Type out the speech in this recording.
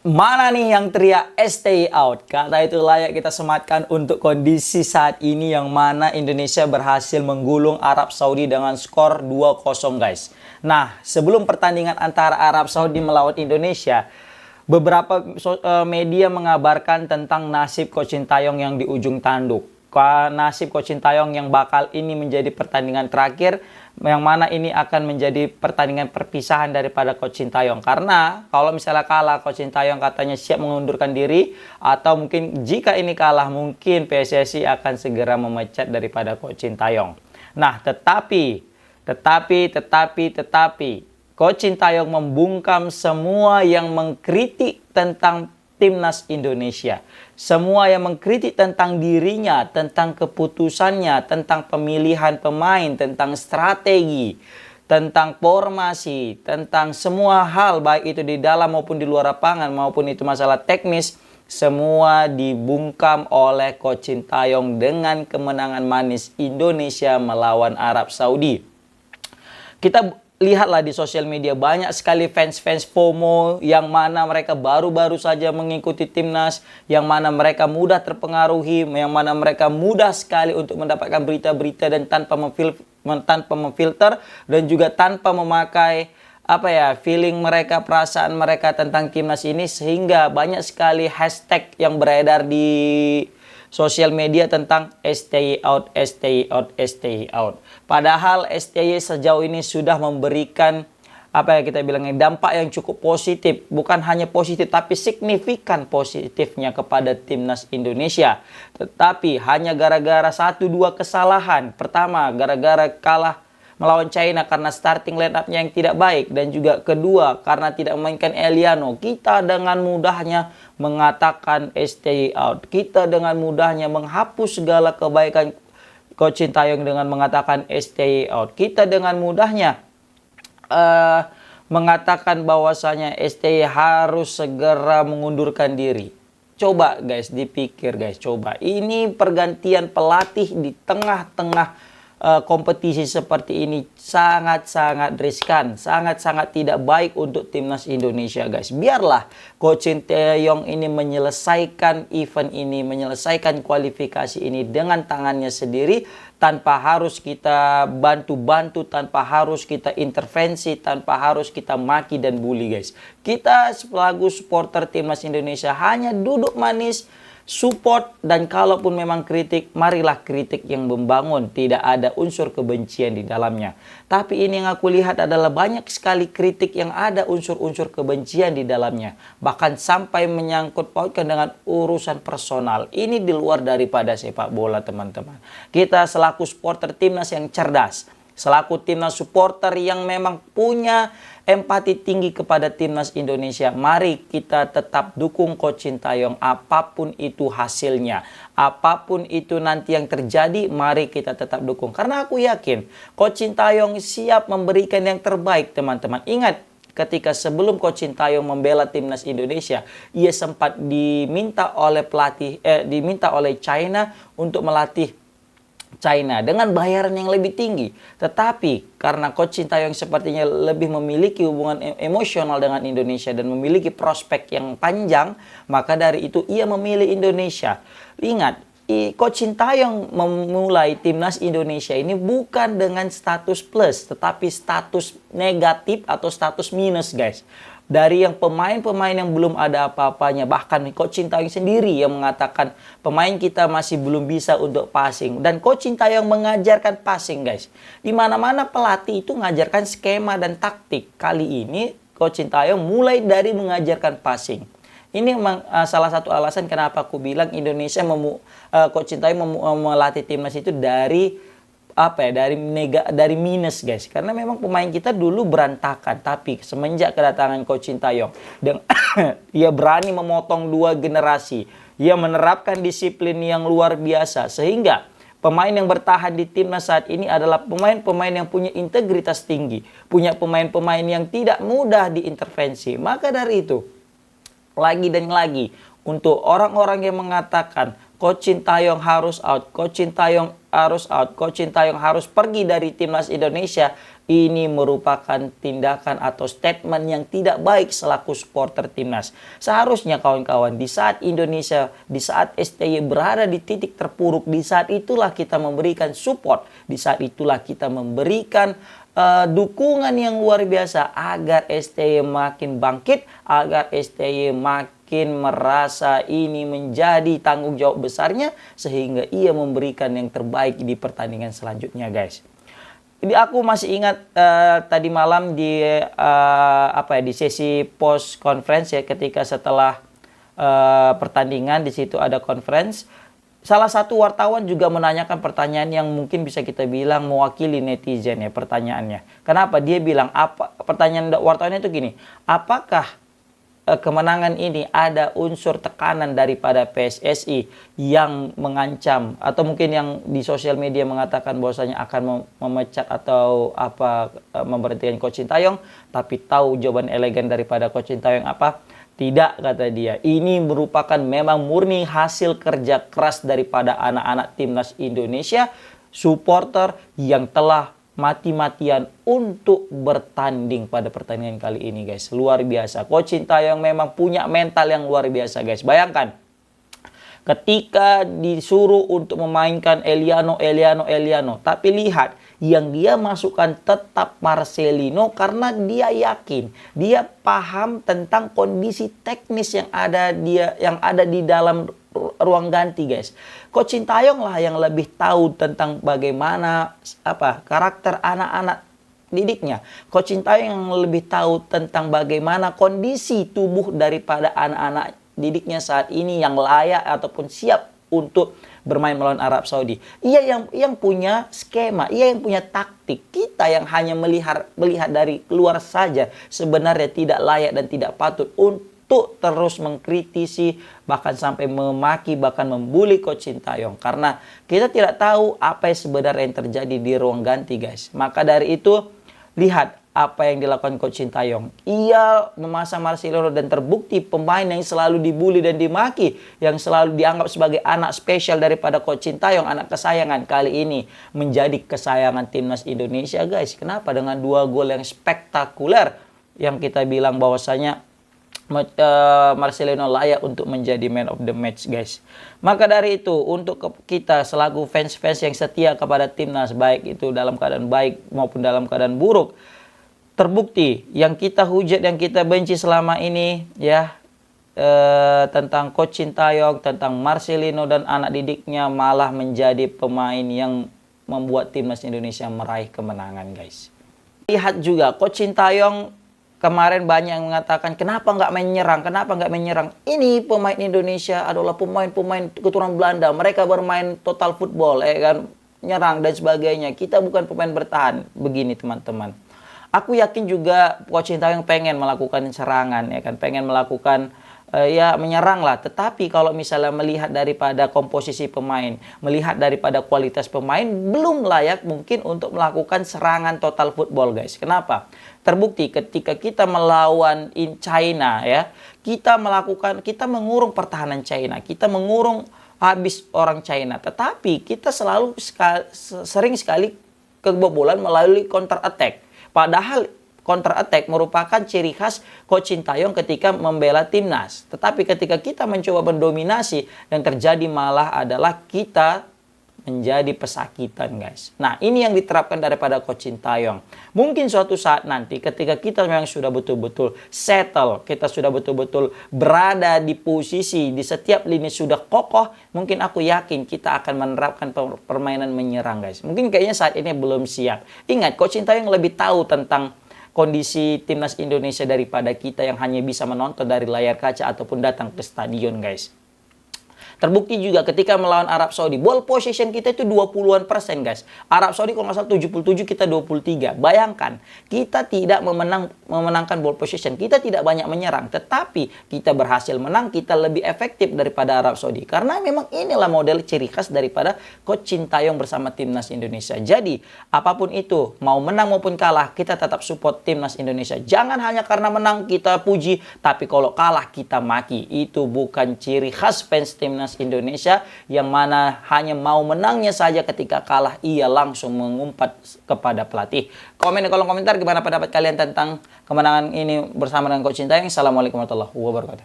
Mana nih yang teriak stay out? Kata itu layak kita sematkan untuk kondisi saat ini yang mana Indonesia berhasil menggulung Arab Saudi dengan skor 2-0 guys. Nah, sebelum pertandingan antara Arab Saudi melawan Indonesia, beberapa media mengabarkan tentang nasib Coach Sintayong yang di ujung tanduk. Nasib Coach Sintayong yang bakal ini menjadi pertandingan terakhir, yang mana ini akan menjadi pertandingan perpisahan daripada Coach Sintayong. Karena kalau misalnya kalah, Coach Sintayong katanya siap mengundurkan diri, atau mungkin jika ini kalah, mungkin PSSI akan segera memecat daripada Coach Sintayong. Nah, tetapi Coach Sintayong membungkam semua yang mengkritik tentang Timnas Indonesia. Semua yang mengkritik tentang dirinya, tentang keputusannya, tentang pemilihan pemain, tentang strategi, tentang formasi, tentang semua hal, baik itu di dalam maupun di luar lapangan, maupun itu masalah teknis, semua dibungkam oleh Coach Sintayong dengan kemenangan manis Indonesia melawan Arab Saudi. Kita lihatlah di sosial media banyak sekali fans-fans FOMO yang mana mereka baru-baru saja mengikuti timnas, yang mana mereka mudah terpengaruhi, yang mana mereka mudah sekali untuk mendapatkan berita-berita dan tanpa memfilter dan juga tanpa memakai feeling mereka, perasaan mereka tentang timnas ini, sehingga banyak sekali hashtag yang beredar di sosial media tentang stay out, stay out, stay out. Padahal STY sejauh ini sudah memberikan dampak yang cukup positif. Bukan hanya positif, tapi signifikan positifnya kepada timnas Indonesia. Tetapi hanya gara-gara 1-2 kesalahan. Pertama, gara-gara kalah melawan China karena starting line up-nya yang tidak baik. Dan juga kedua, karena tidak memainkan Eliano. Kita dengan mudahnya mengatakan stay out. Kita dengan mudahnya menghapus segala kebaikan Coach Sintayong dengan mengatakan stay out. Kita dengan mudahnya mengatakan bahwasanya STY harus segera mengundurkan diri. Coba guys, dipikir guys, coba. Ini pergantian pelatih di tengah-tengah kompetisi seperti ini sangat-sangat riskan, sangat-sangat tidak baik untuk timnas Indonesia guys. Biarlah Coach Sintayong ini menyelesaikan event ini, menyelesaikan kualifikasi ini dengan tangannya sendiri, tanpa harus kita bantu-bantu, tanpa harus kita intervensi, tanpa harus kita maki dan bully guys. Kita selaku supporter timnas Indonesia hanya duduk manis, support, dan kalaupun memang kritik, marilah kritik yang membangun, tidak ada unsur kebencian di dalamnya. Tapi ini yang aku lihat adalah banyak sekali kritik yang ada unsur-unsur kebencian di dalamnya, bahkan sampai menyangkut pautkan dengan urusan personal. Ini di luar daripada sepak bola teman-teman. Kita selaku supporter timnas yang cerdas, selaku timnas supporter yang memang punya empati tinggi kepada timnas Indonesia, mari kita tetap dukung Coach Sintayong apapun itu hasilnya. Apapun itu nanti yang terjadi, mari kita tetap dukung. Karena aku yakin Coach Sintayong siap memberikan yang terbaik teman-teman. Ingat, ketika sebelum Coach Sintayong membela timnas Indonesia, ia sempat diminta oleh China untuk melatih China dengan bayaran yang lebih tinggi. Tetapi karena Coach Sintayong sepertinya lebih memiliki hubungan emosional dengan Indonesia dan memiliki prospek yang panjang, maka dari itu ia memilih Indonesia. Ingat, Coach Sintayong memulai timnas Indonesia ini bukan dengan status plus, tetapi status negatif atau status minus guys. Dari yang pemain-pemain yang belum ada apa-apanya, bahkan Coach Sintayong sendiri yang mengatakan pemain kita masih belum bisa untuk passing. Dan Coach Sintayong mengajarkan passing guys. Di mana-mana pelatih itu mengajarkan skema dan taktik. Kali ini Coach Sintayong mulai dari mengajarkan passing. Ini memang salah satu alasan kenapa aku bilang Indonesia Coach Sintayong melatih timnas itu dari dari minus guys, karena memang pemain kita dulu berantakan, tapi semenjak kedatangan Coach Sintayong ia berani memotong 2 generasi, ia menerapkan disiplin yang luar biasa, sehingga pemain yang bertahan di timnas saat ini adalah pemain-pemain yang punya integritas tinggi, punya pemain-pemain yang tidak mudah diintervensi. Maka dari itu, lagi dan lagi, untuk orang-orang yang mengatakan Coach Sintayong harus out, Coach Sintayong harus out, Coach Sintayong harus pergi dari timnas Indonesia, ini merupakan tindakan atau statement yang tidak baik selaku supporter timnas. Seharusnya kawan-kawan, di saat Indonesia, di saat STY berada di titik terpuruk, di saat itulah kita memberikan support, di saat itulah kita memberikan dukungan yang luar biasa agar STY makin bangkit, agar STY makin merasa ini menjadi tanggung jawab besarnya, sehingga ia memberikan yang terbaik di pertandingan selanjutnya, guys. Jadi aku masih ingat tadi malam di di sesi post conference ya, ketika setelah pertandingan di situ ada conference. Salah satu wartawan juga menanyakan pertanyaan yang mungkin bisa kita bilang mewakili netizen ya pertanyaannya. Kenapa? Dia bilang pertanyaan wartawannya itu gini, apakah kemenangan ini ada unsur tekanan daripada PSSI yang mengancam atau mungkin yang di sosial media mengatakan bahwasanya akan memecat atau memberhentikan Coach Sintayong, tapi tahu jawaban elegan daripada Coach Sintayong apa? Tidak, kata dia. Ini merupakan memang murni hasil kerja keras daripada anak-anak timnas Indonesia, supporter yang telah mati-matian untuk bertanding pada pertandingan kali ini, guys. Luar biasa. Coach Sintayong memang punya mental yang luar biasa, guys. Bayangkan, ketika disuruh untuk memainkan Eliano, tapi lihat, yang dia masukkan tetap Marcelino karena dia yakin, dia paham tentang kondisi teknis yang ada di dalam ruang ganti, guys. Coach Sintayong lah yang lebih tahu tentang bagaimana karakter anak-anak didiknya. Coach Sintayong yang lebih tahu tentang bagaimana kondisi tubuh daripada anak-anak didiknya saat ini yang layak ataupun siap untuk bermain melawan Arab Saudi. Ia yang punya skema, ia yang punya taktik. Kita yang hanya melihat dari luar saja sebenarnya tidak layak dan tidak patut untuk terus mengkritisi, bahkan sampai memaki, bahkan membuli Coach Sintayong. Karena kita tidak tahu apa yang sebenarnya yang terjadi di ruang ganti, guys. Maka dari itu, lihat apa yang dilakukan Coach Sintayong. Ia memasang Marcelino dan terbukti pemain yang selalu dibully dan dimaki, yang selalu dianggap sebagai anak spesial daripada Coach Sintayong, anak kesayangan, kali ini menjadi kesayangan timnas Indonesia, guys. Kenapa? Dengan 2 gol yang spektakuler yang kita bilang bahwasanya Marcelino layak untuk menjadi man of the match, guys. Maka dari itu, untuk kita selaku fans-fans yang setia kepada timnas, baik itu dalam keadaan baik maupun dalam keadaan buruk, terbukti yang kita hujat, yang kita benci selama ini ya, tentang Coach Sintayong, tentang Marcelino dan anak didiknya, malah menjadi pemain yang membuat timnas Indonesia meraih kemenangan, guys. Lihat juga Coach Sintayong kemarin banyak yang mengatakan kenapa nggak menyerang. Ini pemain Indonesia adalah pemain-pemain keturunan Belanda, mereka bermain total football, kan, nyerang dan sebagainya. Kita bukan pemain bertahan. Begini teman-teman, aku yakin juga Coach Sintayong pengen melakukan serangan, ya kan, pengen melakukan menyerang lah. Tetapi kalau misalnya melihat daripada komposisi pemain, melihat daripada kualitas pemain, belum layak mungkin untuk melakukan serangan total football, guys. Kenapa? Terbukti ketika kita melawan China ya, kita mengurung pertahanan China, kita mengurung habis orang China. Tetapi kita sering sekali kebobolan melalui counter attack. Padahal counter attack merupakan ciri khas Coach Sintayong ketika membela timnas. Tetapi ketika kita mencoba mendominasi, yang terjadi malah adalah kita menjadi pesakitan, guys. Nah, ini yang diterapkan daripada Coach Sintayong. Mungkin suatu saat nanti ketika kita memang sudah betul-betul settle, kita sudah betul-betul berada di posisi, di setiap lini sudah kokoh, mungkin aku yakin kita akan menerapkan permainan menyerang, guys. Mungkin kayaknya saat ini belum siap. Ingat, Coach Sintayong lebih tahu tentang kondisi timnas Indonesia daripada kita yang hanya bisa menonton dari layar kaca ataupun datang ke stadion, guys. Terbukti juga ketika melawan Arab Saudi, ball possession kita itu 20-an persen, guys. Arab Saudi kalau nggak salah 77, kita 23. Bayangkan, kita tidak memenangkan ball possession. Kita tidak banyak menyerang, tetapi kita berhasil menang, kita lebih efektif daripada Arab Saudi. Karena memang inilah model ciri khas daripada Coach Sintayong bersama timnas Indonesia. Jadi, apapun itu, mau menang maupun kalah, kita tetap support timnas Indonesia. Jangan hanya karena menang kita puji, tapi kalau kalah kita maki. Itu bukan ciri khas fans timnas timnas Indonesia yang mana hanya mau menangnya saja, ketika kalah ia langsung mengumpat kepada pelatih. Komen di kolom komentar gimana pendapat kalian tentang kemenangan ini bersama dengan Coach Sintayong. Assalamualaikum warahmatullahi wabarakatuh.